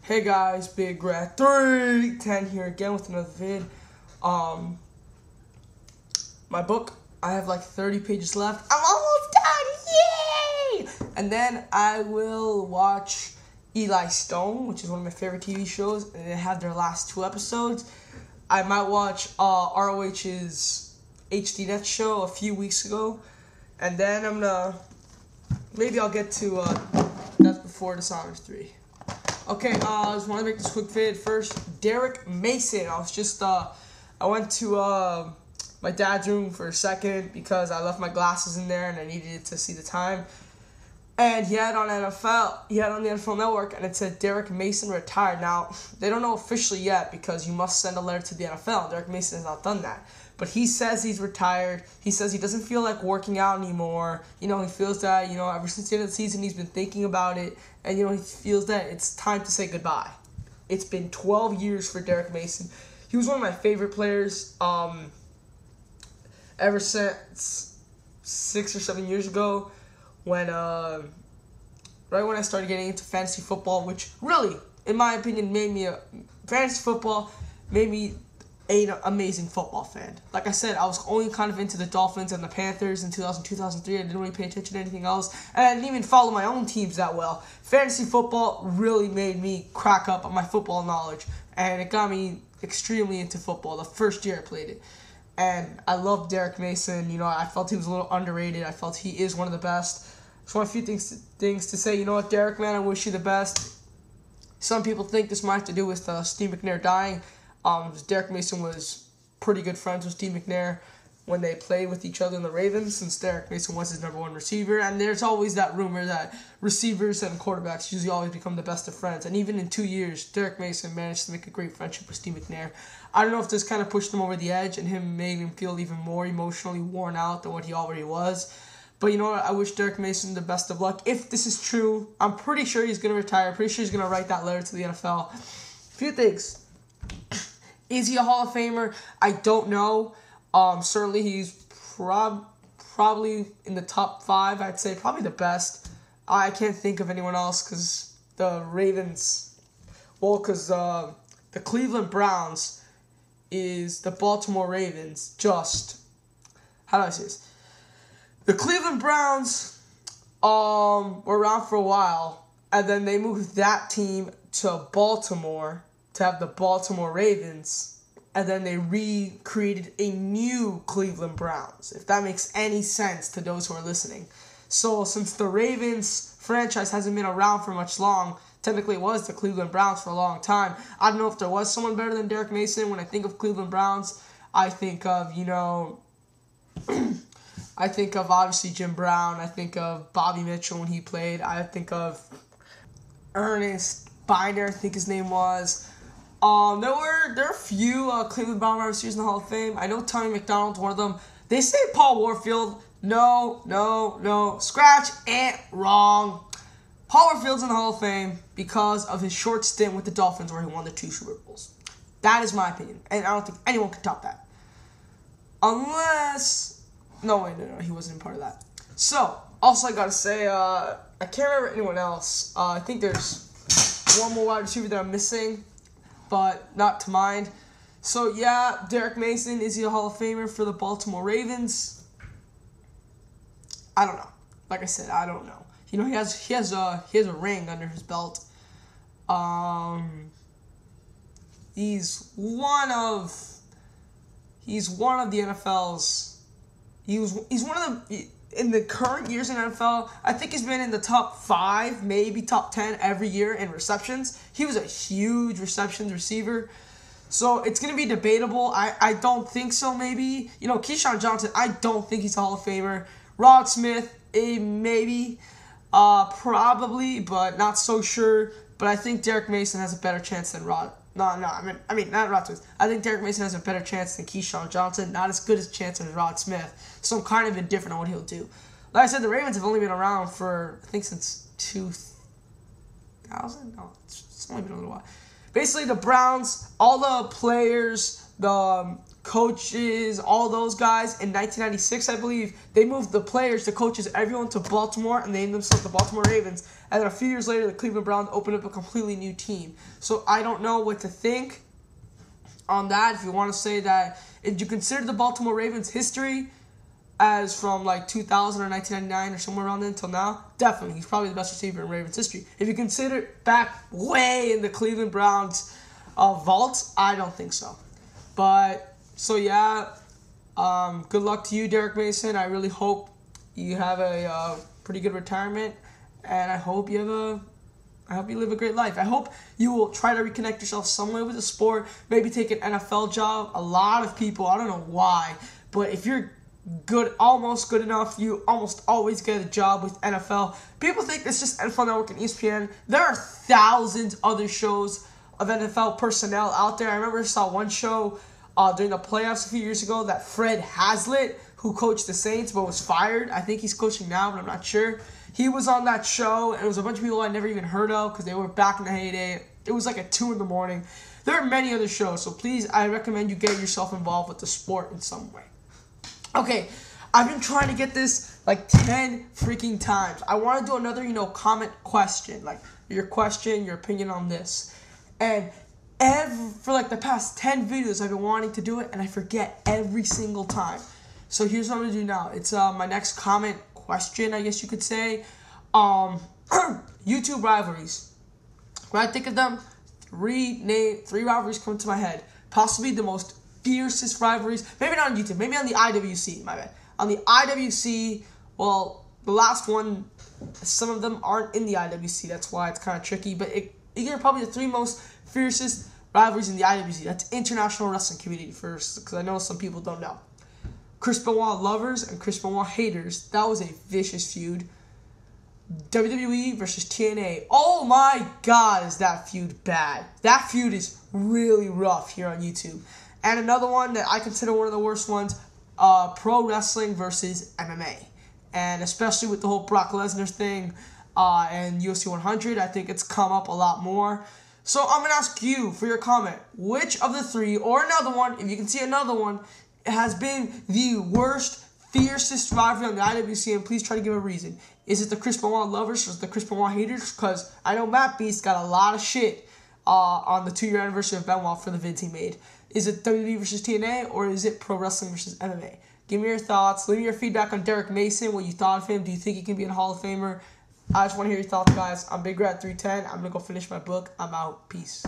Hey guys, Big Rat 310 here again with another vid. My book, I have like 30 pages left. I'm almost done, yay! And then I will watch Eli Stone, which is one of my favorite TV shows, and they had their last 2 episodes. I might watch ROH's HD Net show a few weeks ago, and then maybe I'll get to Death Before Dishonored 3. Okay, I just want to make this quick vid first. Derrick Mason. I went to my dad's room for a second because I left my glasses in there and I needed to see the time. And he had on the NFL Network, and it said Derrick Mason retired. Now, they don't know officially yet because you must send a letter to the NFL. Derrick Mason has not done that. But he says he's retired. He says he doesn't feel like working out anymore. He feels that, ever since the end of the season, he's been thinking about it. And, he feels that it's time to say goodbye. It's been 12 years for Derrick Mason. He was one of my favorite players ever since 6 or 7 years ago when, right when I started getting into fantasy football, which really, in my opinion, made me an amazing football fan. Like I said, I was only kind of into the Dolphins and the Panthers in 2002, 2003. I didn't really pay attention to anything else. And I didn't even follow my own teams that well. Fantasy football really made me crack up on my football knowledge. And it got me extremely into football the first year I played it. And I love Derrick Mason. I felt he was a little underrated. I felt he is one of the best. Just want a few things to say. You know what, Derrick, man, I wish you the best. Some people think this might have to do with Steve McNair dying. Derrick Mason was pretty good friends with Steve McNair when they played with each other in the Ravens, since Derrick Mason was his #1 receiver. And there's always that rumor that receivers and quarterbacks usually always become the best of friends. And even in 2 years, Derrick Mason managed to make a great friendship with Steve McNair. I don't know if this kind of pushed him over the edge and made him feel even more emotionally worn out than what he already was. But you know what? I wish Derrick Mason the best of luck. If this is true, I'm pretty sure he's going to retire. Pretty sure he's going to write that letter to the NFL. A few things. Is he a Hall of Famer? I don't know. Certainly he's probably in the top 5. I'd say probably the best. I can't think of anyone else because the Cleveland Browns is the Baltimore Ravens. How do I say this? The Cleveland Browns were around for a while, and then they moved that team to Baltimore to have the Baltimore Ravens, and then they recreated a new Cleveland Browns, if that makes any sense to those who are listening. So since the Ravens franchise hasn't been around for much long, technically it was the Cleveland Browns for a long time. I don't know if there was someone better than Derrick Mason. When I think of Cleveland Browns, I think of, I think of obviously Jim Brown. I think of Bobby Mitchell when he played. I think of Ernest Biner, I think his name was. There were a few Cleveland Brown wide receivers in the Hall of Fame. I know Tommy McDonald's one of them. They say Paul Warfield. No. Scratch. Wrong. Paul Warfield's in the Hall of Fame because of his short stint with the Dolphins where he won the 2 Super Bowls. That is my opinion. And I don't think anyone can top that. Unless... No, he wasn't a part of that. So, also I gotta say, I can't remember anyone else. I think there's one more wide receiver that I'm missing, but not to mind. So yeah, Derrick Mason, is he a Hall of Famer for the Baltimore Ravens? I don't know. Like I said, I don't know. He has a ring under his belt. He's one of the NFL's. He's one of the, in the current years in NFL, I think he's been in the top 5, maybe top 10 every year in receptions. He was a huge receptions receiver. So it's going to be debatable. I don't think so, maybe. Keyshawn Johnson, I don't think he's a Hall of Famer. Rod Smith, maybe. Probably, but not so sure. But I think Derrick Mason has a better chance than Rod. I mean, not Rod Smith. I think Derrick Mason has a better chance than Keyshawn Johnson. Not as good a chance as Rod Smith. So I'm kind of indifferent on what he'll do. Like I said, the Ravens have only been around for, I think, since 2000? No, it's only been a little while. Basically, the Browns, all the players, the coaches, all those guys in 1996, I believe, they moved the players, the coaches, everyone to Baltimore and named themselves the Baltimore Ravens. And then a few years later, the Cleveland Browns opened up a completely new team. So I don't know what to think on that. If you want to say that, if you consider the Baltimore Ravens history as from like 2000 or 1999 or somewhere around there until now, definitely he's probably the best receiver in Ravens history. If you consider it back way in the Cleveland Browns vault, I don't think so. But so yeah, good luck to you, Derrick Mason. I really hope you have a pretty good retirement, and I hope you live a great life. I hope you will try to reconnect yourself some way with the sport. Maybe take an NFL job. A lot of people, I don't know why, but if you're good, almost good enough, you almost always get a job with NFL. People think it's just NFL Network and ESPN. There are thousands other shows of NFL personnel out there. I remember I saw one show during the playoffs a few years ago that Fred Haslett, who coached the Saints but was fired. I think he's coaching now, but I'm not sure. He was on that show, and it was a bunch of people I never even heard of because they were back in the heyday. It was like at 2 in the morning. There are many other shows, so please, I recommend you get yourself involved with the sport in some way. Okay, I've been trying to get this like 10 freaking times. I want to do another, comment question, like your question, your opinion on this. And for like the past 10 videos, I've been wanting to do it, and I forget every single time. So here's what I'm going to do now. It's my next comment question, I guess you could say. YouTube rivalries. When I think of them, three rivalries come to my head. Possibly the most fiercest rivalries. Maybe not on YouTube. Maybe on the IWC. My bad. On the IWC, well, the last one, some of them aren't in the IWC. That's why it's kind of tricky. But these are probably the 3 most fiercest rivalries in the IWC. That's International Wrestling Community first, because I know some people don't know. Chris Benoit lovers and Chris Benoit haters. That was a vicious feud. WWE versus TNA. Oh my God, is that feud bad. That feud is really rough here on YouTube. And another one that I consider one of the worst ones, pro wrestling versus MMA. And especially with the whole Brock Lesnar thing and UFC 100, I think it's come up a lot more. So I'm going to ask you for your comment. Which of the 3, or another one, if you can see another one, has been the worst, fiercest rivalry on the IWC, and please try to give a reason. Is it the Chris Benoit lovers or the Chris Benoit haters? Because I know Matt Beast got a lot of shit on the 2-year anniversary of Benoit for the vids he made. Is it WWE versus TNA, or is it pro wrestling versus MMA? Give me your thoughts. Leave me your feedback on Derrick Mason, what you thought of him. Do you think he can be a Hall of Famer? I just want to hear your thoughts, guys. I'm Big Rat 310. I'm going to go finish my book. I'm out. Peace.